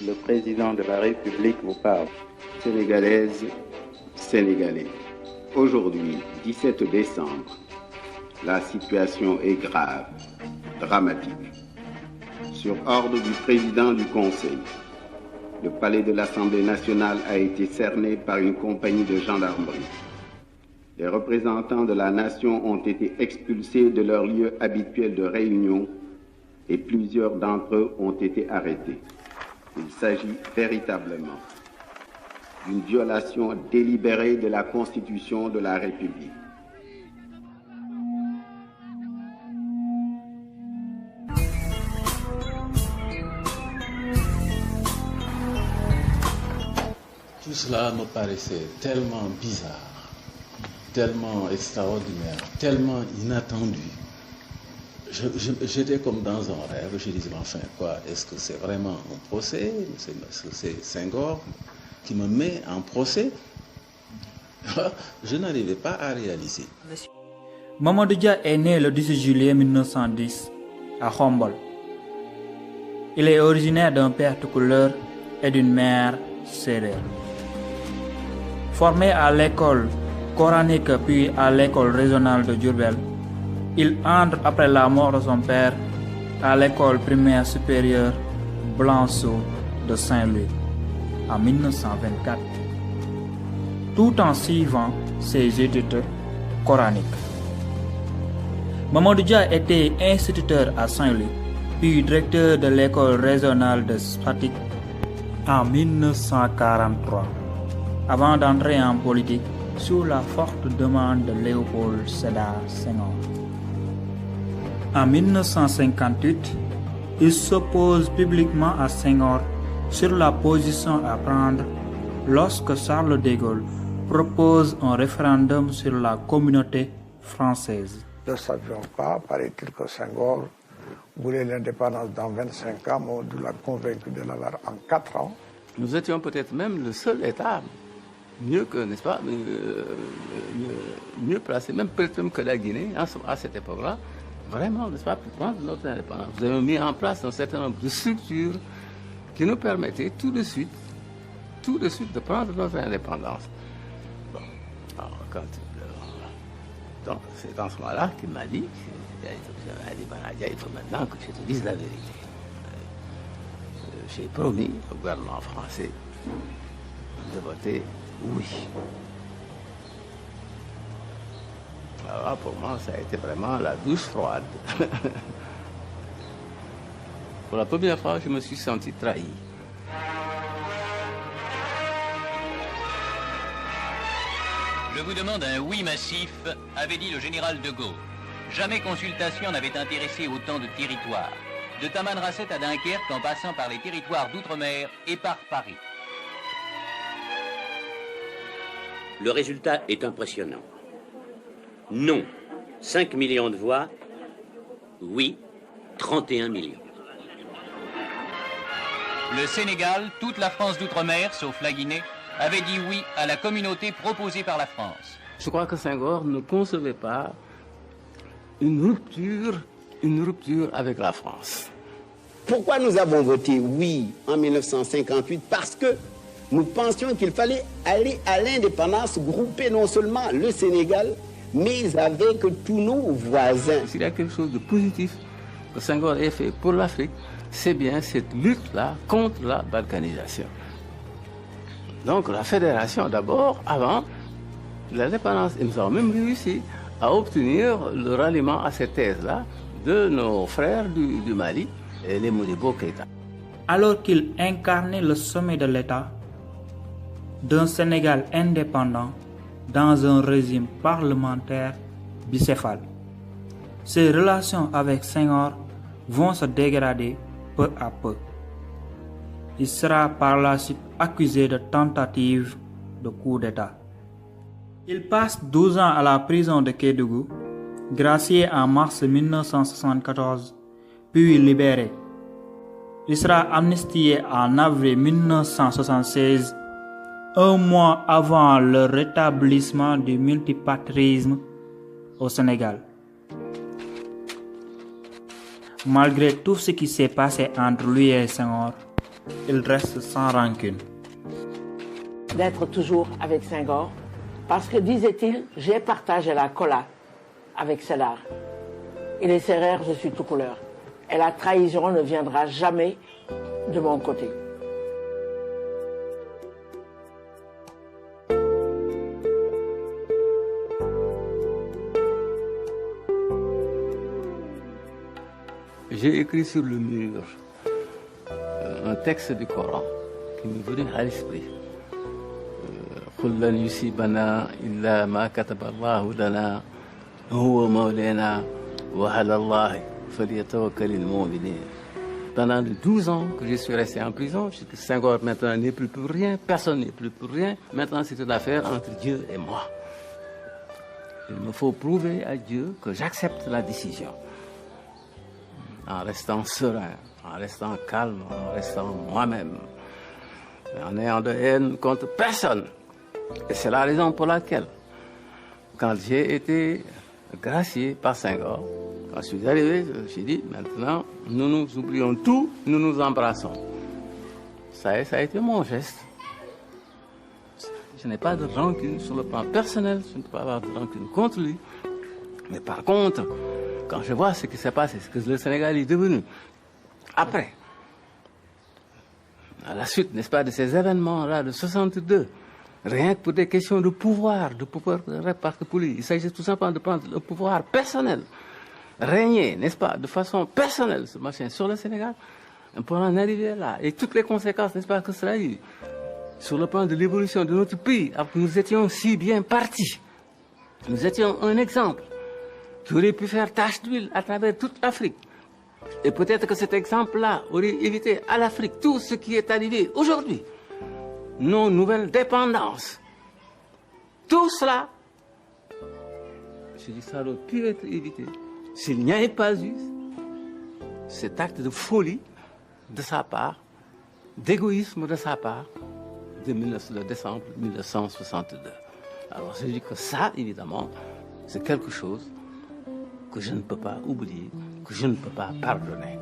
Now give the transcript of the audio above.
Le président de la République vous parle. Sénégalaises, Sénégalais. Aujourd'hui, 17 décembre, la situation est grave, dramatique. Sur ordre du président du Conseil, le palais de l'Assemblée nationale a été cerné par une compagnie de gendarmerie. Les représentants de la nation ont été expulsés de leur lieu habituel de réunion et plusieurs d'entre eux ont été arrêtés. Il s'agit véritablement d'une violation délibérée de la Constitution de la République. Tout cela me paraissait tellement bizarre, tellement extraordinaire, tellement inattendu. J'étais comme dans un rêve. Je disais, enfin, quoi, est-ce que c'est vraiment un procès? Est-ce que c'est Senghor qui me met en procès? Je n'arrivais pas à réaliser. Mamadou Dia est né le 18 juillet 1910 à Khombol. Il est originaire d'un père toucouleur et d'une mère sérère. Formé à l'école coranique puis à l'école régionale de Diourbel, il entre après la mort de son père à l'école primaire supérieure Blanceau de Saint-Louis en 1924, tout en suivant ses études coraniques. Mamadou Dia était instituteur à Saint-Louis, puis directeur de l'école régionale de Fatick en 1943, avant d'entrer en politique sous la forte demande de Léopold Sédar Senghor. En 1958, il s'oppose publiquement à Senghor sur la position à prendre lorsque Charles de Gaulle propose un référendum sur la communauté française. Nous ne savions pas, paraît-il, que Senghor voulait l'indépendance dans 25 ans, mais on l'a convaincu de l'avoir en 4 ans. Nous étions peut-être même le seul État, mieux que, n'est-ce pas, mieux placé, même peut-être même que la Guinée, à cette époque-là, vraiment, n'est-ce pas, pour prendre notre indépendance. Nous avons mis en place un certain nombre de structures qui nous permettaient tout de suite de prendre notre indépendance. Bon, alors donc c'est dans ce moment-là qu'il m'a dit, il faut maintenant que je te dise la vérité. J'ai promis au gouvernement français de voter oui. Alors pour moi, ça a été vraiment la douche froide. Pour la première fois, je me suis senti trahi. Je vous demande un oui massif, avait dit le général de Gaulle. Jamais consultation n'avait intéressé autant de territoires. De Tamanrasset à Dunkerque, en passant par les territoires d'outre-mer et par Paris. Le résultat est impressionnant. Non, 5 millions de voix. Oui, 31 millions. Le Sénégal, toute la France d'outre-mer, sauf la Guinée, avait dit oui à la communauté proposée par la France. Je crois que Senghor ne concevait pas une rupture avec la France. Pourquoi nous avons voté oui en 1958? Parce que nous pensions qu'il fallait aller à l'indépendance, grouper non seulement le Sénégal, mais avec tous nos voisins. S'il y a quelque chose de positif que Senghor ait fait pour l'Afrique, c'est bien cette lutte-là contre la balkanisation. Donc la fédération d'abord, avant l'indépendance, et nous avons même réussi à obtenir le ralliement à cette thèse-là de nos frères du Mali et les Modibo Keïta. Alors qu'il incarnait le sommet de l'État, d'un Sénégal indépendant dans un régime parlementaire bicéphale, ses relations avec Senghor vont se dégrader peu à peu. Il sera par la suite accusé de tentative de coup d'État. Il passe 12 ans à la prison de Kédougou, gracié en mars 1974, puis libéré. Il sera amnistié en avril 1976, un mois avant le rétablissement du multipartisme au Sénégal. Malgré tout ce qui s'est passé entre lui et Senghor, il reste sans rancune. D'être toujours avec Senghor, parce que, disait-il, j'ai partagé la cola avec Sédar. Il est sérère, je suis tout couleur. Et la trahison ne viendra jamais de mon côté. J'ai écrit sur le mur un texte du Coran qui m'est venu à l'esprit. قل لن يصيبنا إلا ما كتب الله لنا هو مولانا وعلى الله فليتوكل المؤمنين. Pendant les 12 ans que je suis resté en prison, je dis que Senghor maintenant n'est plus pour rien, personne n'est plus pour rien. Maintenant c'est une affaire entre Dieu et moi. Il me faut prouver à Dieu que j'accepte la décision. En restant serein, en restant calme, en restant moi-même, en n'ayant de haine contre personne. Et c'est la raison pour laquelle, quand j'ai été gracié par Senghor, quand je suis arrivé, j'ai dit, maintenant, nous nous oublions tout, nous nous embrassons. Ça a été mon geste. Je n'ai pas de rancune sur le plan personnel, je ne peux pas avoir de rancune contre lui. Mais par contre, quand je vois ce qui s'est passé, ce que le Sénégal est devenu, après, à la suite, n'est-ce pas, de ces événements-là de 62, rien que pour des questions de pouvoir parce que pour lui, il s'agit tout simplement de prendre le pouvoir personnel, régner, n'est-ce pas, de façon personnelle, ce machin sur le Sénégal, pour en arriver là, et toutes les conséquences, n'est-ce pas, que cela a eu, sur le plan de l'évolution de notre pays, alors que nous étions si bien partis, nous étions un exemple, qui aurait pu faire tache d'huile à travers toute l'Afrique. Et peut-être que cet exemple-là aurait évité à l'Afrique tout ce qui est arrivé aujourd'hui. Nos nouvelles dépendances. Tout cela, je dis ça aurait pu être évité s'il n'y avait pas eu cet acte de folie de sa part, d'égoïsme de sa part, de décembre 1962. Alors je dis que ça, évidemment, c'est quelque chose que je ne peux pas oublier, que je ne peux pas pardonner.